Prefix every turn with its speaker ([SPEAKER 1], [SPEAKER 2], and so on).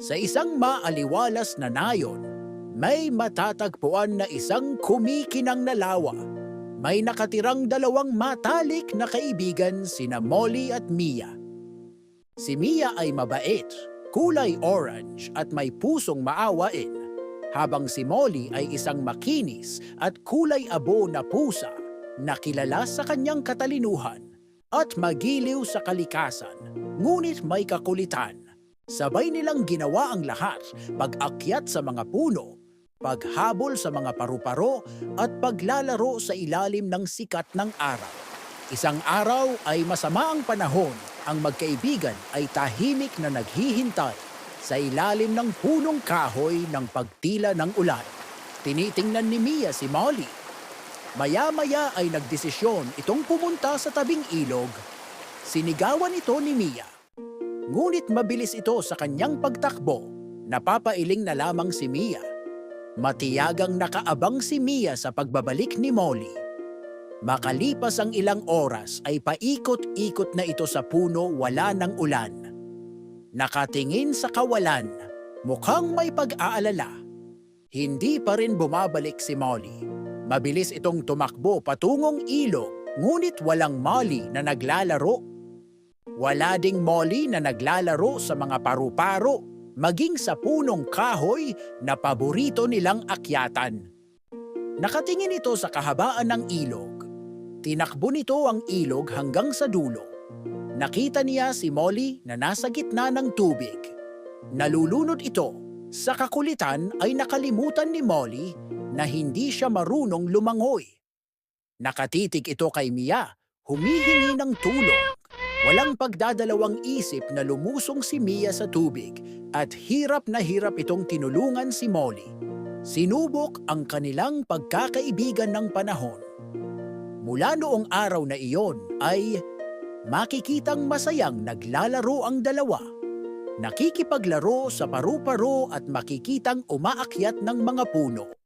[SPEAKER 1] Sa isang maaliwalas na nayon, may matatagpuan na isang kumikinang na lawa. May nakatirang dalawang matalik na kaibigan sina Molly at Mia. Si Mia ay mabait, kulay orange at may pusong maawain, habang si Molly ay isang makinis at kulay abo na pusa na kilala sa kanyang katalinuhan at magiliw sa kalikasan, ngunit may kakulitan. Sabay nilang ginawa ang lahat, pag-akyat sa mga puno, paghabol sa mga paru-paro at paglalaro sa ilalim ng sikat ng araw. Isang araw ay masama ang panahon, ang magkaibigan ay tahimik na naghihintay sa ilalim ng punong kahoy ng pagtila ng ulan. Tinitingnan ni Mia si Molly. Maya-maya ay nagdesisyon itong pumunta sa tabing ilog. Sinigawan ito ni Mia. Ngunit mabilis ito sa kanyang pagtakbo. Napapailing na lamang si Mia. Matiyagang nakaabang si Mia sa pagbabalik ni Molly. Makalipas ang ilang oras ay paikot-ikot na ito sa puno, wala ng ulan. Nakatingin sa kawalan, mukhang may pag-aalala. Hindi pa rin bumabalik si Molly. Mabilis itong tumakbo patungong ilog, ngunit walang Molly na naglalaro. Wala ding Molly na naglalaro sa mga paru-paro, maging sa punong kahoy na paborito nilang akyatan. Nakatingin ito sa kahabaan ng ilog. Tinakbo nito ang ilog hanggang sa dulo. Nakita niya si Molly na nasa gitna ng tubig. Nalulunod ito. Sa kakulitan ay nakalimutan ni Molly na hindi siya marunong lumangoy. Nakatitig ito kay Mia, humihingi ng tulong. Walang pagdadalawang isip na lumusong si Mia sa tubig at hirap na hirap itong tinulungan si Molly. Sinubok ang kanilang pagkakaibigan ng panahon. Mula noong araw na iyon ay makikitang masayang naglalaro ang dalawa. Nakikipaglaro sa paru-paro at makikitang umaakyat ng mga puno.